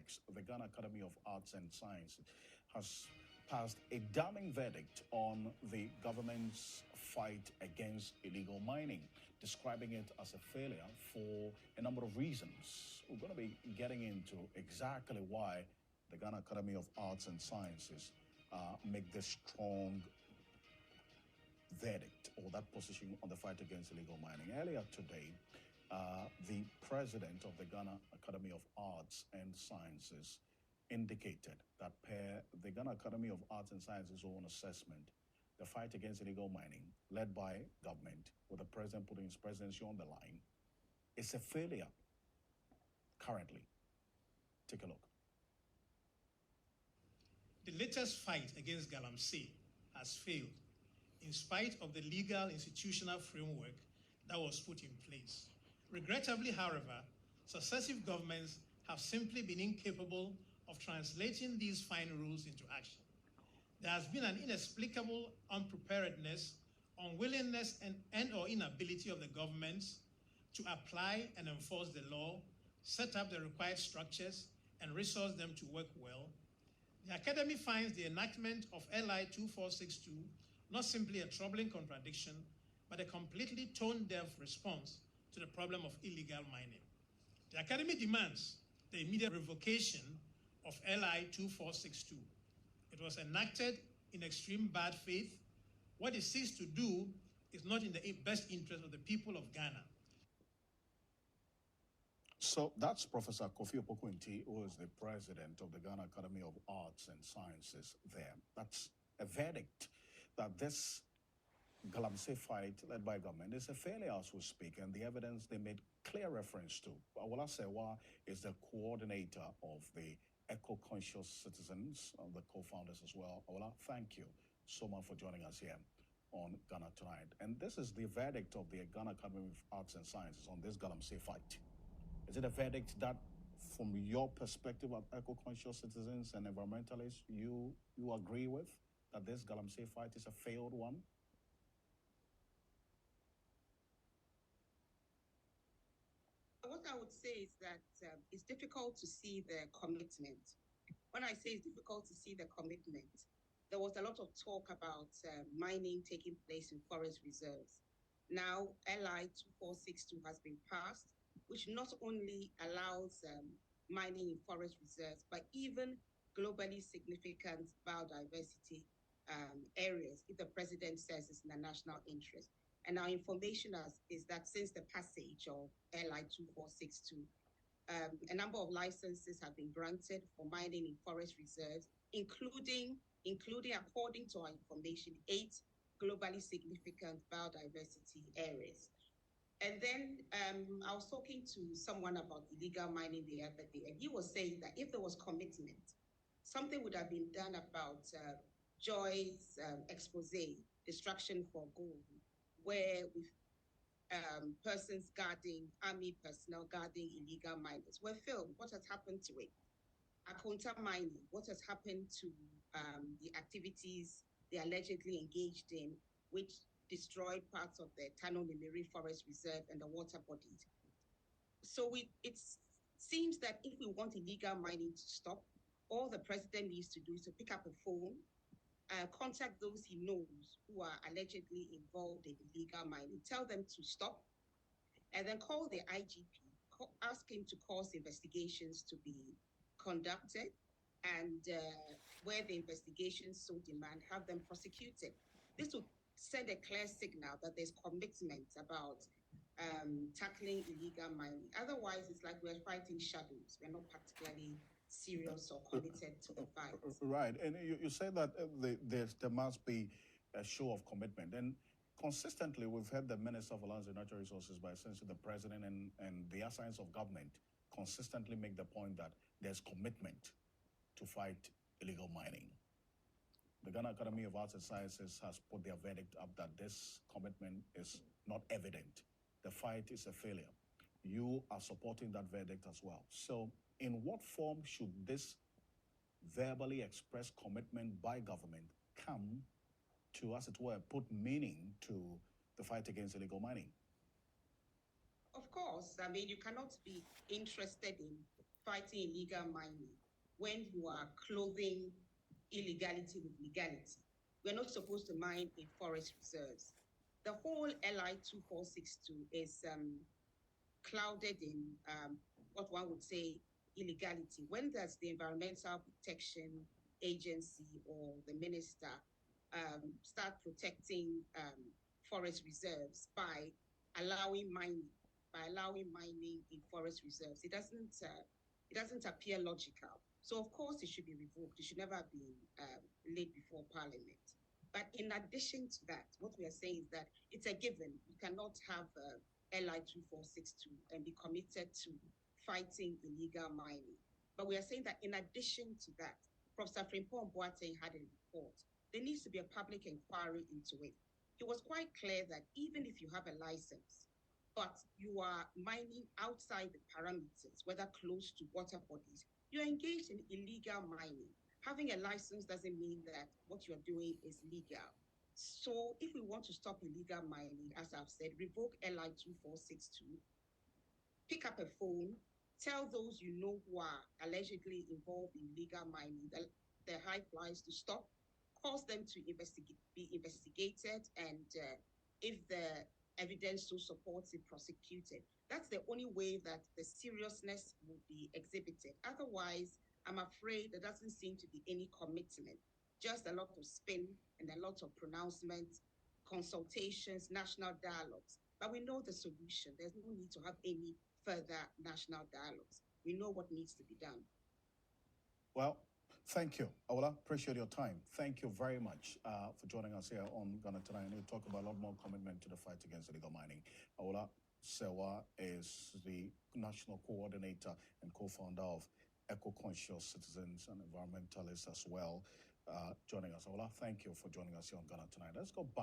next, the Ghana Academy of Arts and Sciences has passed a damning verdict on the government's fight against illegal mining, describing it as a failure for a number of reasons. We're going to be getting into exactly why the Ghana Academy of Arts and Sciences make this strong verdict or that position on the fight against illegal mining. Earlier today, the president of the Ghana Academy of Arts and Sciences indicated that per the Ghana Academy of Arts and Sciences' own assessment, the fight against illegal mining, led by government, with the president putting his presidency on the line, is a failure currently. Take a look. The latest fight against galamsey has failed in spite of the legal institutional framework that was put in place. Regrettably, however, successive governments have simply been incapable of translating these fine rules into action. There has been an inexplicable unpreparedness, unwillingness, and or inability of the governments to apply and enforce the law, set up the required structures, and resource them to work well. The Academy finds the enactment of LI 2462 not simply a troubling contradiction, but a completely tone-deaf response to the problem of illegal mining. The Academy demands the immediate revocation of LI 2462. It was enacted in extreme bad faith. What it seeks to do is not in the best interest of the people of Ghana. So that's Professor Kofi Opoku, who is the president of the Ghana Academy of Arts and Sciences there. That's a verdict that this galamsey fight led by government is a failure as we speak, and the evidence they made clear reference to. Awala Sewa is the coordinator of the Eco-Conscious Citizens, the co-founders as well. Awala, thank you so much for joining us here on Ghana Tonight. And this is the verdict of the Ghana Academy of Arts and Sciences on this galamsey fight. Is it a verdict that, from your perspective of eco-conscious citizens and environmentalists, you agree with, that this galamsey fight is a failed one? What I would say is that it's difficult to see the commitment. When I say it's difficult to see the commitment, there was a lot of talk about mining taking place in forest reserves. Now, LI 2462 has been passed, which not only allows mining in forest reserves, but even globally significant biodiversity areas, if the president says it's in the national interest. And our information is that since the passage of LI 2462, a number of licenses have been granted for mining in forest reserves, including according to our information, 8 globally significant biodiversity areas. And then I was talking to someone about illegal mining the other day, and he was saying that if there was commitment, something would have been done about Joy's expose, Destruction for Gold, where with persons guarding, army personnel guarding illegal miners were filmed. What has happened to it? Akonta mining, what has happened to the activities they allegedly engaged in, which destroyed parts of the Tano Nimiri Forest Reserve and the water bodies. So it seems that if we want illegal mining to stop, all the president needs to do is to pick up a phone, contact those he knows who are allegedly involved in illegal mining, tell them to stop, and then call the IGP, ask him to cause investigations to be conducted, and where the investigations so demand, have them prosecuted. This would send a clear signal that there's commitment about tackling illegal mining. Otherwise, it's like we're fighting shadows. We're not particularly serious or committed to the fight. Right, and you say that there must be a show of commitment. And consistently, we've heard the Minister of Lands and Natural Resources, by essentially the President and the assigns of government, consistently make the point that there's commitment to fight illegal mining. The Ghana Academy of Arts and Sciences has put their verdict up that this commitment is not evident. The fight is a failure. You are supporting that verdict as well. So in what form should this verbally expressed commitment by government come to, as it were, put meaning to the fight against illegal mining? Of course. I mean, you cannot be interested in fighting illegal mining when you are clothing illegality with legality. We're not supposed to mine in forest reserves. The whole LI 2462 is clouded in what one would say illegality. When does the Environmental Protection Agency or the minister start protecting forest reserves by allowing mining in forest reserves? It doesn't appear logical. So of course it should be revoked. It should never have been laid before Parliament. But in addition to that, what we are saying is that it's a given. You cannot have LI 2462 and be committed to fighting illegal mining. But we are saying that in addition to that, Professor Frimpong Boateng had a report. There needs to be a public inquiry into it. It was quite clear that even if you have a license, but you are mining outside the parameters, whether close to water bodies, you're engaged in illegal mining. Having a license doesn't mean that what you're doing is legal. So if we want to stop illegal mining, as I've said, revoke LI 2462, pick up a phone, tell those you know who are allegedly involved in illegal mining, the high flyers, to stop, cause them to be investigated, and if the evidence so supports it, prosecuted. That's the only way that the seriousness will be exhibited. Otherwise, I'm afraid there doesn't seem to be any commitment, just a lot of spin and a lot of pronouncements, consultations, national dialogues. But we know the solution. There's no need to have any further national dialogues. We know what needs to be done. Well, thank you. Awola, appreciate your time. Thank you very much for joining us here on Ghana Tonight. We'll talk about a lot more commitment to the fight against illegal mining. Awola Sewa is the national coordinator and co-founder of Eco-Conscious Citizens and Environmentalists as well, joining us. Awola, thank you for joining us here on Ghana Tonight. Let's go back